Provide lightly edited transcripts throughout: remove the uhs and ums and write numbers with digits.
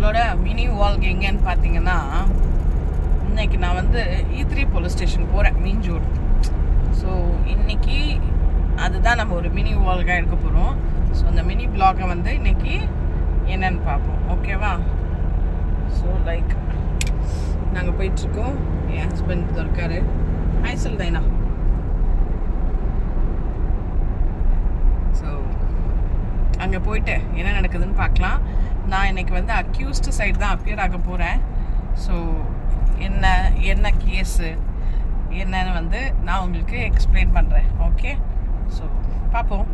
நம்மளோட mini walk எங்கேன்னு பார்த்தீங்கன்னா, இன்னைக்கு நான் வந்து E3 போலீஸ் ஸ்டேஷன் போகிறேன், மீஞ்சூர். ஸோ இன்னைக்கு அதுதான் நம்ம ஒரு மினி வால்காக எடுக்க போகிறோம். ஸோ அந்த மினி பிளாகை வந்து இன்னைக்கு என்னன்னு பார்ப்போம், ஓகேவா? ஸோ லைக் நாங்கள் போயிட்டுருக்கோம். என் ஹஸ்பண்ட் இருக்காரு. ஹாய் சொல்தைனா. ஸோ அங்கே போயிட்டு என்ன நடக்குதுன்னு பார்க்கலாம். நான் இன்றைக்கி வந்து அக்யூஸ்டு சைடு தான் அப்பியர் ஆக போகிறேன். ஸோ என்ன கேஸு என்னன்னு வந்து நான் உங்களுக்கு எக்ஸ்பிளைன் பண்ணுறேன், ஓகே? ஸோ பார்ப்போம்.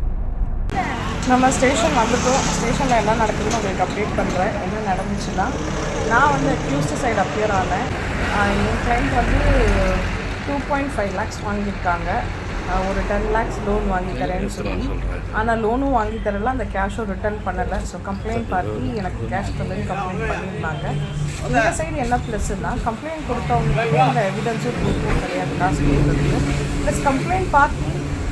நம்ம ஸ்டேஷன் வந்துட்டோம். ஸ்டேஷனில் என்ன நடக்குதுன்னு உங்களுக்கு அப்டேட் பண்ணுறேன். என்ன நடந்துச்சுன்னா, நான் வந்து அக்யூஸ்டு சைடு அப்பியர் ஆனேன். என் கிளைண்ட் வந்து 2.5 lakhs வாங்கியிருக்காங்க. ஒரு 10 lakhs லோன் வாங்கி தரேன்னு சொல்லி, ஆனால் லோனும் வாங்கி தரல, அந்த கேஷும் ரிட்டர்ன் பண்ணலை. ஸோ கம்ப்ளைண்ட் பார்ட்டி எனக்கு கேஷ் தந்தது கம்ப்ளைண்ட் பண்ணியிருந்தாங்க. இந்த சைடு என்ன ப்ளஸ்ன்னா, கம்ப்ளைண்ட் கொடுத்தவங்களுக்கு அந்த எவிடன்ஸும் ப்ரூஃபும் கிடையாது, காசு கொடுத்ததுக்கு. ப்ளஸ் கம்ப்ளைண்ட் பார்ட்டி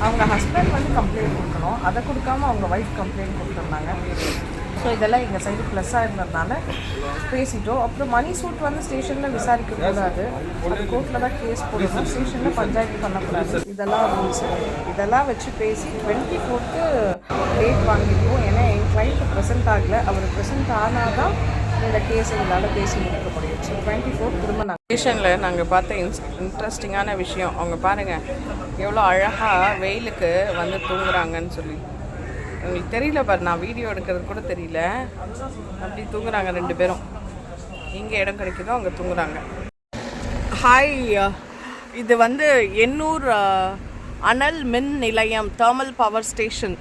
அவங்க ஹஸ்பண்ட் வந்து கம்ப்ளைண்ட் கொடுக்கணும், அதை கொடுக்காம அவங்க ஒய்ஃப் கம்ப்ளைண்ட் கொடுத்துருந்தாங்க. ஸோ இதெல்லாம் எங்கள் சைடு ப்ளஸ்ஸாக இருந்ததுனால பேசிட்டோம். அப்புறம் மணி சூட் வந்து ஸ்டேஷனில் விசாரிக்கக்கூடாது, அது கோர்ட்டில் தான் கேஸ் போடணும், ஸ்டேஷனில் பஞ்சாயத்து பண்ணக்கூடாது. இதெல்லாம் ரூல்ஸ். இதெல்லாம் வச்சு பேசி 24th டேட் வாங்கிடுவோம். ஏன்னா என் கிளைண்ட் ப்ரெசென்ட் ஆகலை. அவர் ப்ரெசென்ட் ஆனால் தான் இந்த கேஸ் எங்களால் பேசி முடிக்க முடியும். ஸோ 24th திரும்ப நாங்கள் ஸ்டேஷனில் நாங்கள் பார்த்த இன்ட்ரெஸ்டிங்கான விஷயம், அவங்க பாருங்கள் எவ்வளோ அழகாக வெயிலுக்கு வந்து தூங்குறாங்கன்னு சொல்லி. உங்களுக்கு தெரியல பாரு, நான் வீடியோ எடுக்கிறது கூட தெரியல, அப்படி தூங்குறாங்க 2 பேரும். எங்கே இடம் கிடைக்குதோ அங்கே தூங்குறாங்க. ஹாய், இது வந்து எண்ணூர் அனல் மின் நிலையம், தெர்மல் பவர் ஸ்டேஷன்.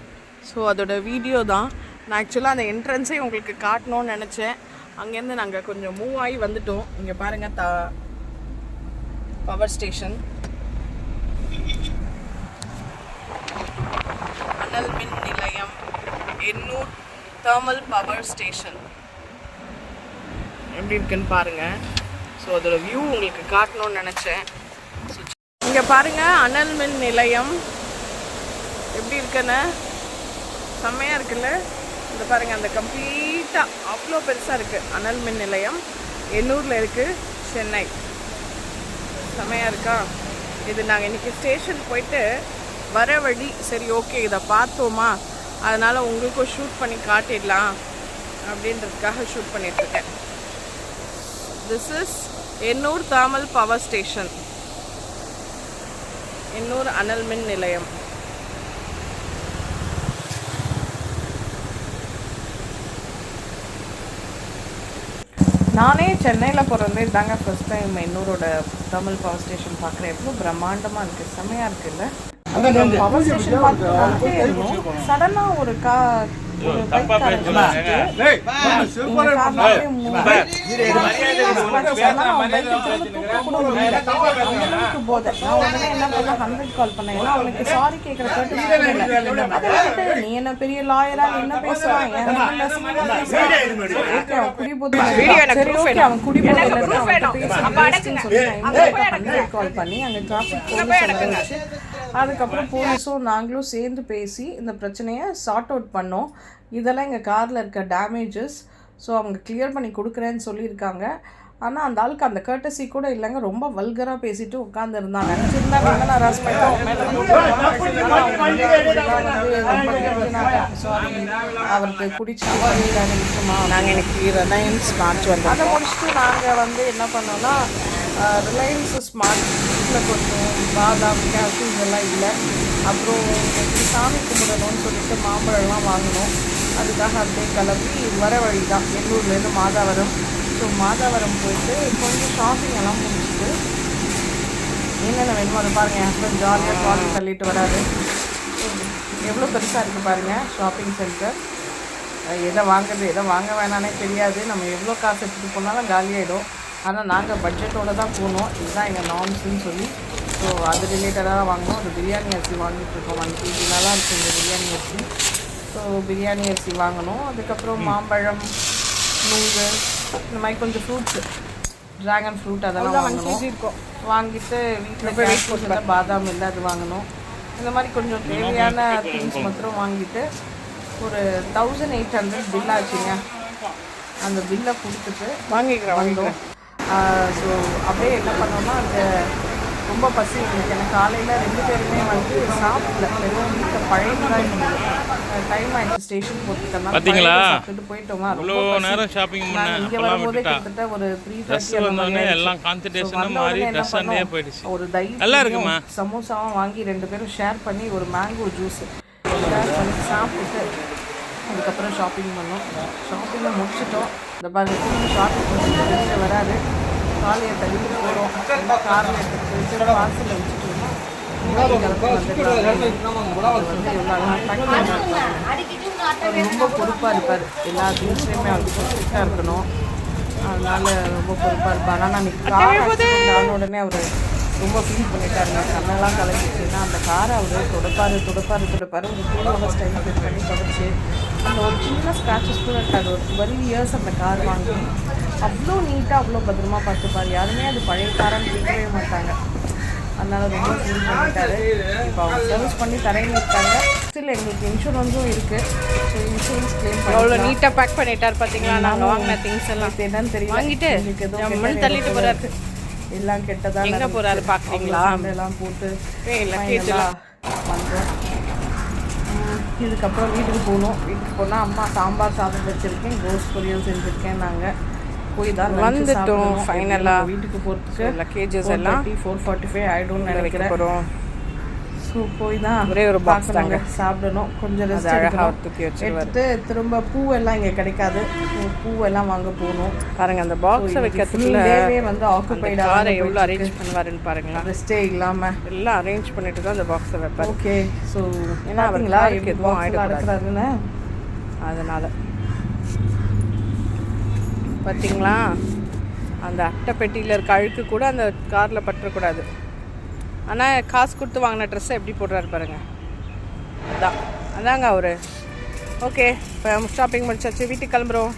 ஸோ அதோட வீடியோ தான். நான் ஆக்சுவலாக அந்த என்ட்ரன்ஸே உங்களுக்கு காட்டணும்னு நினச்சேன். அங்கேருந்து நாங்கள் கொஞ்சம் மூவ் ஆகி வந்துட்டோம். இங்கே பாருங்கள், பவர் ஸ்டேஷன், அனல் மின் நிலையம், எண்ணூர் தெர்மல் பவர் ஸ்டேஷன் எப்படி இருக்குன்னு பாருங்கள். ஸோ அதோட வியூ உங்களுக்கு காட்டணும்னு நினச்சேன். இங்கே பாருங்கள், அனல் மின் நிலையம் எப்படி இருக்குன்னு செம்மையாக இருக்குல்ல. இந்த பாருங்கள், அந்த கம்ப்ளீட்டாக அவ்வளோ பெருசாக இருக்குது. அனல் மின் நிலையம் எண்ணூரில் இருக்குது, சென்னை. செம்மையாக இருக்கா? இது நாங்கள் இன்றைக்கி ஸ்டேஷன் போயிட்டு வர வழி, சரி ஓகே இதை பார்த்தோமா, அதனால் உங்களுக்கும் ஷூட் பண்ணி காட்டிடலாம் அப்படின்றதுக்காக ஷூட் பண்ணிகிட்ருக்கேன். This is Ennore thermal power station, Ennore அனல் மின் நிலையம். நானே சென்னையில் பிறந்து இதாங்க ஃபர்ஸ்ட் டைம் எண்ணூரோட தெர்மல் பவர் ஸ்டேஷன் பார்க்குறேன். எவ்வளோ பிரம்மாண்டமாக இருக்குது, செம்மையாக இருக்குல்ல. பவர் ஸ்டேஷன் பார்த்துட்டே இருந்தோம். சடனாக ஒரு சாரி கேட்கற நீ என்ன பெரிய லாயரா, என்ன பேசுறான், அவன் கால் பண்ணி அங்க டிராஃபிக் அதுக்கப்புறம் போலீஸும் நாங்களும் சேர்ந்து பேசி இந்த பிரச்சனையை சார்ட் அவுட் பண்ணோம். இதெல்லாம் எங்கள் காரில் இருக்க டேமேஜஸ். ஸோ அவங்க கிளியர் பண்ணி கொடுக்குறேன்னு சொல்லியிருக்காங்க. ஆனால் அந்த ஆளுக்கு அந்த கர்ட்டசி கூட இல்லைங்க, ரொம்ப வல்கராக பேசிட்டு உட்காந்துருந்தாங்க. நினச்சிருந்தா வேணா நான் ராஸ் சாரி, அவருக்கு பிடிச்ச விஷயமா நாங்கள் இன்னைக்கு ரிலையன்ஸ் மார்ச் வந்தோம். அதை முடிச்சுட்டு நாங்கள் வந்து என்ன பண்ணோன்னா, ரிலையன்ஸ் ஸ்மார்ட்டில் கொஞ்சம் பாதாம் கேஷு இதெல்லாம் இல்லை. அப்புறம் சாமி கும்பிடணும்னு சொல்லிட்டு மாம்பழம்லாம் வாங்கினோம். அதுக்காக அப்படியே கிளம்பி வர வழி தான் எண்ணூர்லேருந்து மாதாவரம். ஸோ மாதாவரம் போயிட்டு கொஞ்சம் ஷாப்பிங் எல்லாம் முடிச்சுட்டு என்னென்ன வேணுமோ அதை பாருங்கள். என் ஹஸ்பண்ட் ஜாலியாக கால் தள்ளிட்டு வராரு. எவ்வளோ பெருசாக இருக்குது பாருங்கள் ஷாப்பிங் சென்டர். எதை வாங்குறது எதை வாங்க வேணானே தெரியாது. நம்ம எவ்வளோ காசு எடுத்துகிட்டு போனாலும் காலியாகிடும். ஆனால் நாங்கள் பட்ஜெட்டோடு தான் போனோம். இதுதான் எங்கள் நார்ம்ஸ்ன்னு சொல்லி. ஸோ அது ரிலேட்டடாக வாங்கினோம். ஒரு பிரியாணி அரிசி வாங்கிட்டுருக்கோம். 1 kg நல்லா இருக்குது இந்த பிரியாணி அரிசி. ஸோ பிரியாணி அரிசி வாங்கினோம். அதுக்கப்புறம் மாம்பழம், நூறு, இந்த மாதிரி கொஞ்சம் ஃப்ரூட்ஸு, ட்ராகன் ஃப்ரூட் அதெல்லாம் வாங்கினோம். வாங்கிட்டு வீட்டில் பாதாம் இல்லை அது வாங்கினோம். இந்த மாதிரி கொஞ்சம் தேவையான திங்ஸ் மாத்திரம் வாங்கிட்டு ஒரு 1800 பில் ஆச்சுங்க. அந்த பில்லை கொடுத்துட்டு வாங்கிக்கிறோம். ஸோ அப்படியே என்ன பண்ணோம்னா அந்த ரொம்ப பசி இருந்துச்சு. எனக்கு காலையில் 2 பேருமே வந்து சாப்பிடல, வெறும் வீட்டில் பழையதான். டைம் ஆயிடுச்சு ஸ்டேஷன் போட்டுட்டோம்னா சாப்பிட்டுட்டு போயிட்டோமா. ரொம்ப நேரம் ஷாப்பிங் பண்ண இங்கே வரும்போதே கிட்டத்தட்ட ஒரு 3:30 எல்லாம் கான்சன்ட்ரேஷன் மாதிரி ஒரு தயிர் சமோசாவும் வாங்கி 2 பேரும் ஷேர் பண்ணி ஒரு மேங்கோ ஜூஸ் ஷேர் பண்ணி சாப்பிட்டுட்டு அதுக்கப்புறம் ஷாப்பிங் பண்ணோம். ஷாப்பிங்கை முடிச்சிட்டோம். இந்த பாருங்க திரும்பி ஷாப்பிங் வெளியில் வராது, காலையை தள்ளிட்டு போகிறோம். காரில் எடுத்துகிட்டு போயிட்டு பார்சலில் வச்சுட்டோம்னா கிளம்பி வந்துட்டு ரொம்ப பொறுப்பாக இருப்பார். எல்லா திங்ஸ்லையுமே வந்து ஸ்ட்ரிக்டாக இருக்கணும். அதனால ரொம்ப பொறுப்பாக இருப்பார். ஆனால் அன்றைக்கி கார் உடனே அவர் ரொம்ப ஃபீல் பண்ணிட்டாருங்க. கண்ணெல்லாம் கலந்துச்சுன்னா அந்த காரை அவர் துடைப்பார் ஒரு 2 hours டைம் ஸ்பெண்ட் பண்ணி தொடச்சி அந்த ஒரு சின்ன ஸ்க்ராச்சஸ் கூட இருக்காது. ஒரு 12 years அந்த கார் வாங்கி அவ்வளோ நீட்டாக அவ்வளோ பத்திரமா பார்த்துப்பார். யாருமே அது பழைய காரான்னு கேட்கவே மாட்டாங்க. அதனால் ரொம்ப ஃபீல் பண்ணிட்டாரு. இப்போ அவங்க சர்வீஸ் பண்ணி தரேன்னு இருக்காங்க. ஸ்டில் எங்களுக்கு இன்சூரன்ஸும் இருக்குது. ஸோ இன்சூரன்ஸ் கிளைம் பண்ணி அவ்வளோ நீட்டாக பேக் பண்ணிட்டார். பார்த்தீங்களா நாங்கள் வாங்கின திங்ஸ் எல்லாம் என்னன்னு தெரியும் வாங்கிட்டு எதுவும் தள்ளிட்டு போகிறாரு. எல்லாம் கெட்டதா எங்கே போகிறாரு பார்க்குறீங்களா? எல்லாம் போட்டு வந்தோம். இதுக்கப்புறம் வீட்டுக்கு போகணும். வீட்டுக்கு போனால் அம்மா சாம்பார் சாதம் வச்சுருக்கேன், கோஸ் பொரியல் செஞ்சுருக்கேன். நாங்கள் போய் தான் வந்துட்டோம். ஃபைனலாக வீட்டுக்கு போகிறதுக்கு லக்கேஜஸ் எல்லாம் 4:45 ஆகிடும்னு நினைக்கிறேன். போகிறோம். ஸோ போய் தான் ஒரே ஒரு பாக்ஸ் தாங்க சாப்பிடணும். கொஞ்சம் ரெஸ்ட் எடுத்துட்டு திரும்ப பூவெல்லாம் இங்கே கிடைக்காது. பூவெல்லாம் வாங்க போகணும். பாருங்கள் அந்த பாக்ஸை வைக்கிறதுக்குள்ளே வந்து ஆக்குபைடாக எவ்வளோ அரேஞ்ச் பண்ணுவாருன்னு பாருங்களா. ரெஸ்ட்டே இல்லாமல் எல்லாம் அரேஞ்ச் பண்ணிட்டு தான் அந்த பாக்ஸை வைப்பார். ஓகே. ஸோ ஏன்னா அவங்களா எதுவும் ஆகிடுறாருன்னு அதனால் பார்த்தீங்களா அந்த அட்டை பெட்டியில் இருக்க அழுக்கு கூட அந்த காரில் பற்றக்கூடாது. ஆனால் காசு கொடுத்து வாங்கின ட்ரெஸ்ஸை எப்படி போடுறாரு பாருங்கள். அதாங்க அவரு. ஓகே இப்போ ஷாப்பிங் முடிச்சாச்சு, வீட்டுக்கு கிளம்புறோம்.